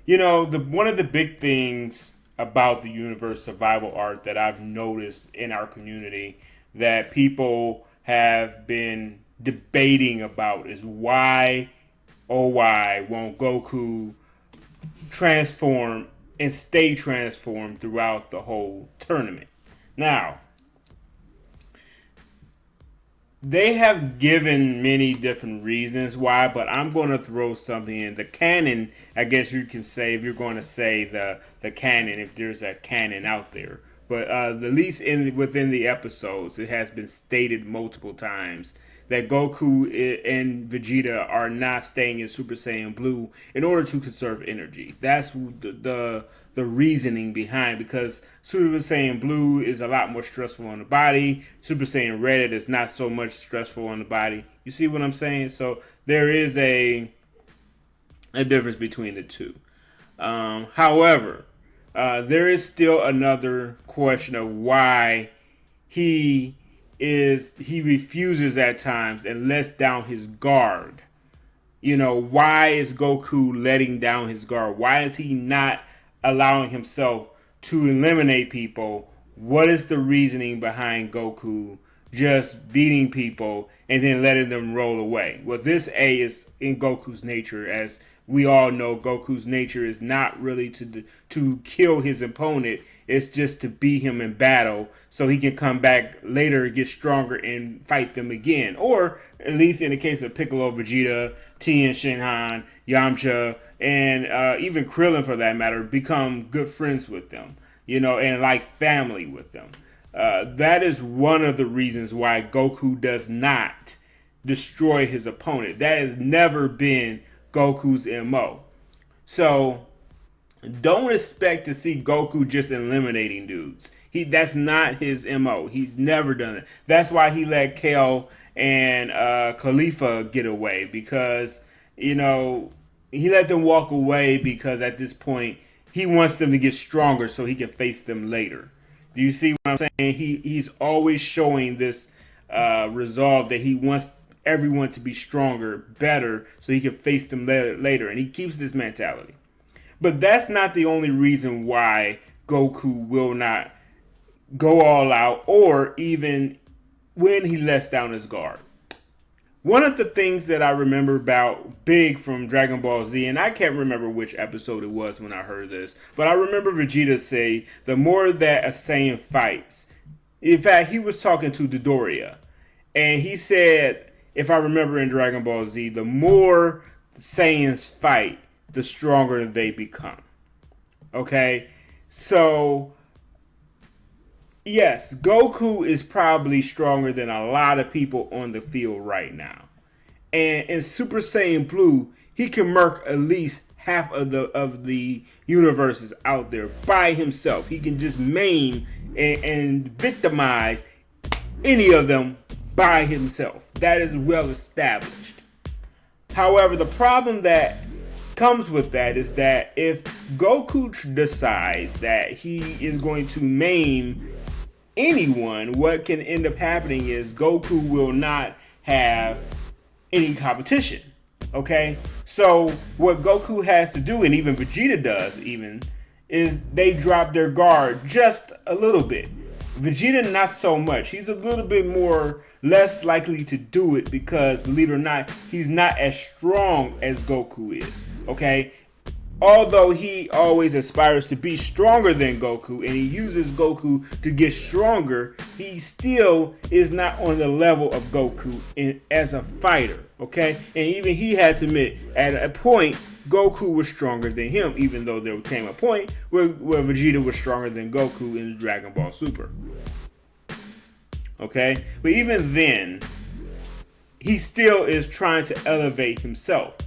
One of the big things about the universe survival art that I've noticed in our community that people have been debating about is why, oh why, won't Goku transform and stay transformed throughout the whole tournament? Now, they have given many different reasons why, but I'm going to throw something in. The canon, I guess you can say, if you're going to say the canon, if there's a canon out there. But at least within the episodes, it has been stated multiple times that Goku and Vegeta are not staying in Super Saiyan Blue in order to conserve energy. That's the reasoning behind, because Super Saiyan Blue is a lot more stressful on the body. Super Saiyan Red is not so much stressful on the body. You see what I'm saying? So there is a difference between the two. However, there is still another question of why he refuses at times and lets down his guard. Why is Goku letting down his guard? Why is he not allowing himself to eliminate people? What is the reasoning behind Goku just beating people and then letting them roll away? Well, this is in Goku's nature. As we all know, Goku's nature is not really to kill his opponent. It's just to beat him in battle so he can come back later, get stronger, and fight them again. Or, at least in the case of Piccolo, Vegeta, Tien, Shinhan, Yamcha, and even Krillin for that matter, become good friends with them, and like family with them. That is one of the reasons why Goku does not destroy his opponent. That has never been Goku's MO. So don't expect to see Goku just eliminating dudes. That's not his MO. He's never done it. That's why he let Kale and Khalifa get away, because he let them walk away because at this point he wants them to get stronger so he can face them later. Do you see what I'm saying? He's always showing this resolve that he wants everyone to be stronger, better, so he can face them later. And he keeps this mentality. But that's not the only reason why Goku will not go all out, or even when he lets down his guard. One of the things that I remember about Big from Dragon Ball Z, and I can't remember which episode it was when I heard this, but I remember Vegeta say, the more that a Saiyan fights, in fact, he was talking to Dodoria, and he said, if I remember in Dragon Ball Z, the more Saiyans fight, the stronger they become. Okay? So, yes, Goku is probably stronger than a lot of people on the field right now. And in Super Saiyan Blue, he can murk at least half of the universes out there by himself. He can just maim and victimize any of them by himself. That is well established. However, the problem that comes with that is that if Goku decides that he is going to maim anyone, what can end up happening is Goku will not have any competition. Okay? So what Goku has to do, and even Vegeta does even, is they drop their guard just a little bit. Vegeta not so much. He's a little bit less likely to do it because, believe it or not, he's not as strong as Goku is. Okay? Although he always aspires to be stronger than Goku and he uses Goku to get stronger, he still is not on the level of Goku as a fighter. Okay? And even he had to admit, at a point, Goku was stronger than him, even though there came a point where Vegeta was stronger than Goku in Dragon Ball Super. Okay? But even then, he still is trying to elevate himself.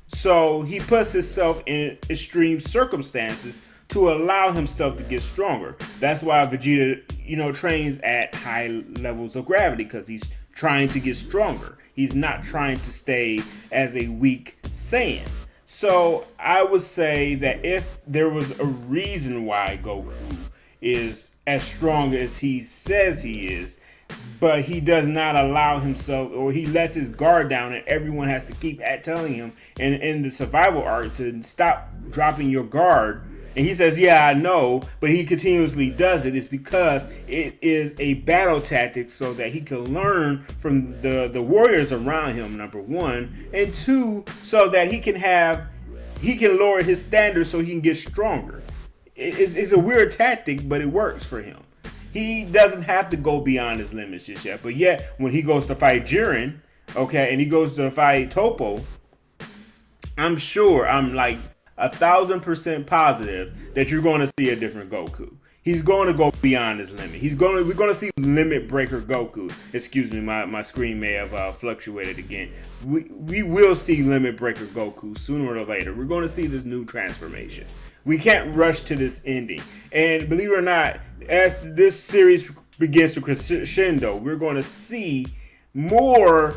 So he puts himself in extreme circumstances to allow himself to get stronger. That's why Vegeta, trains at high levels of gravity, because he's trying to get stronger. He's not trying to stay as a weak Saiyan. So I would say that if there was a reason why Goku is as strong as he says he is, but he does not allow himself, or he lets his guard down and everyone has to keep telling him and in the survival arc to stop dropping your guard. And he says, yeah, I know, but he continuously does it. It's because it is a battle tactic so that he can learn from the warriors around him, number one. And two, so that he can lower his standards so he can get stronger. It's a weird tactic, but it works for him. He doesn't have to go beyond his limits just yet. But yet, when he goes to fight Jiren, okay, and he goes to fight Toppo, I'm like 1,000% positive that you're going to see a different Goku. He's going to go beyond his limit. We're going to see limit breaker Goku. Excuse me, my screen may have fluctuated again. We will see limit breaker Goku sooner or later. We're going to see this new transformation. We can't rush to this ending. And believe it or not, as this series begins to crescendo, we're going to see more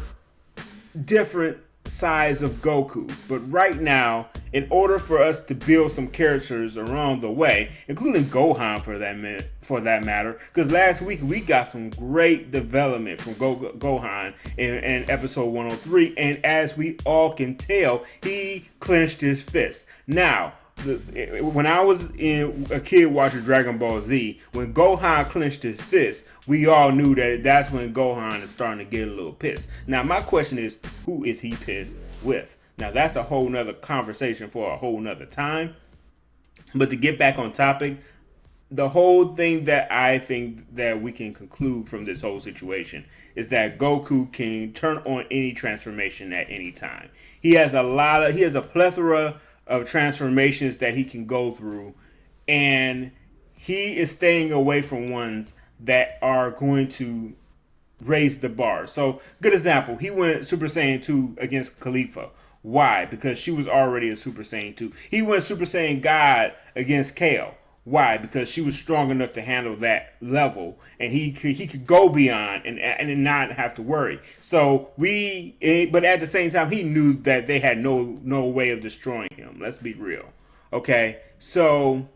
different size of Goku. But right now, in order for us to build some characters along the way, including Gohan for that matter, because last week we got some great development from Gohan in episode 103, and as we all can tell, he clenched his fist. Now, when I was a kid watching Dragon Ball Z, when Gohan clenched his fist, we all knew that's when Gohan is starting to get a little pissed. Now, my question is, who is he pissed with? Now, that's a whole nother conversation for a whole nother time. But to get back on topic, the whole thing that I think that we can conclude from this whole situation is that Goku can turn on any transformation at any time. He has a plethora of transformations that he can go through, and he is staying away from ones that are going to raise the bar. So, good example, he went Super Saiyan 2 against Khalifa. Why? Because she was already a Super Saiyan 2. He went Super Saiyan God against Kale. Why? Because she was strong enough to handle that level, and he could go beyond and not have to worry. So but at the same time, he knew that they had no way of destroying him. Let's be real, okay? So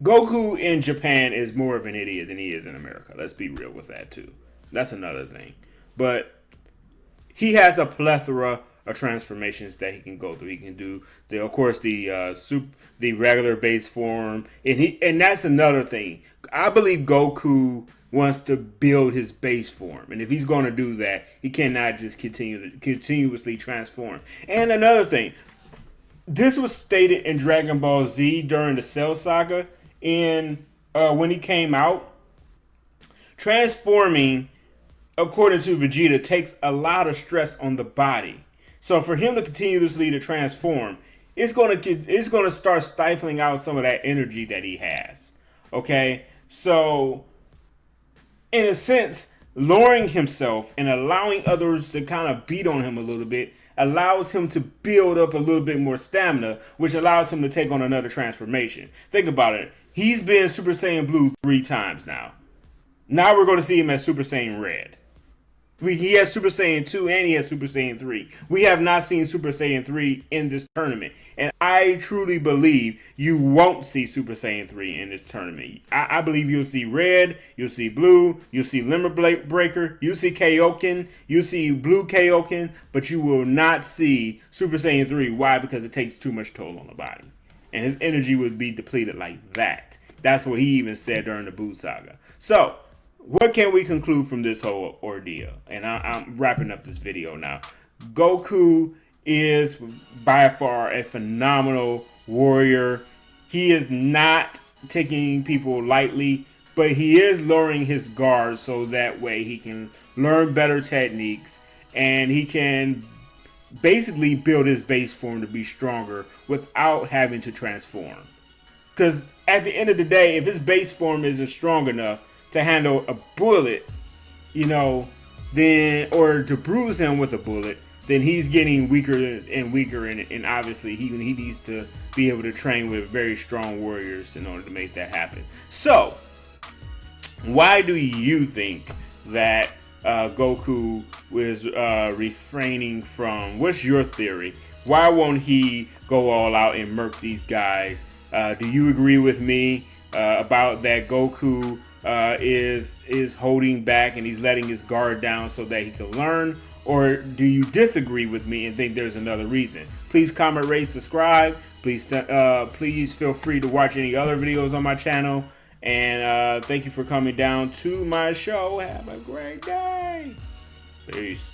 Goku in Japan is more of an idiot than he is in America. Let's be real with that too. That's another thing. But he has a plethora of transformations that he can go through. He can do the regular base form, and that's another thing. I believe Goku wants to build his base form, and if he's going to do that, he cannot just continuously transform. And another thing, this was stated in Dragon Ball Z during the Cell Saga, and when he came out, transforming, according to Vegeta, takes a lot of stress on the body. So for him to continuously to transform, it's gonna start stifling out some of that energy that he has. Okay, so in a sense, lowering himself and allowing others to kind of beat on him a little bit allows him to build up a little bit more stamina, which allows him to take on another transformation. Think about it. He's been Super Saiyan Blue 3 times now. Now we're going to see him as Super Saiyan Red. He has Super Saiyan 2 and he has Super Saiyan 3. We have not seen Super Saiyan 3 in this tournament. And I truly believe you won't see Super Saiyan 3 in this tournament. I believe you'll see Red, you'll see Blue, you'll see Limit Breaker, you'll see Kaioken, you'll see Blue Kaioken, but you will not see Super Saiyan 3. Why? Because it takes too much toll on the body. And his energy would be depleted like that. That's what he even said during the Buu Saga. So, what can we conclude from this whole ordeal? And I'm wrapping up this video now. Goku is by far a phenomenal warrior. He is not taking people lightly, but he is lowering his guard so that way he can learn better techniques and he can basically build his base form to be stronger without having to transform. Because at the end of the day, if his base form isn't strong enough to handle a bullet, then, or to bruise him with a bullet, then he's getting weaker and weaker, and obviously he needs to be able to train with very strong warriors in order to make that happen. So, why do you think that Goku was refraining from? What's your theory? Why won't he go all out and murk these guys? Do you agree with me about that Goku is holding back and he's letting his guard down so that he can learn? Or do you disagree with me and think there's another reason? Please comment, rate, subscribe. Please feel free to watch any other videos on my channel. And thank you for coming down to my show. Have a great day. Peace.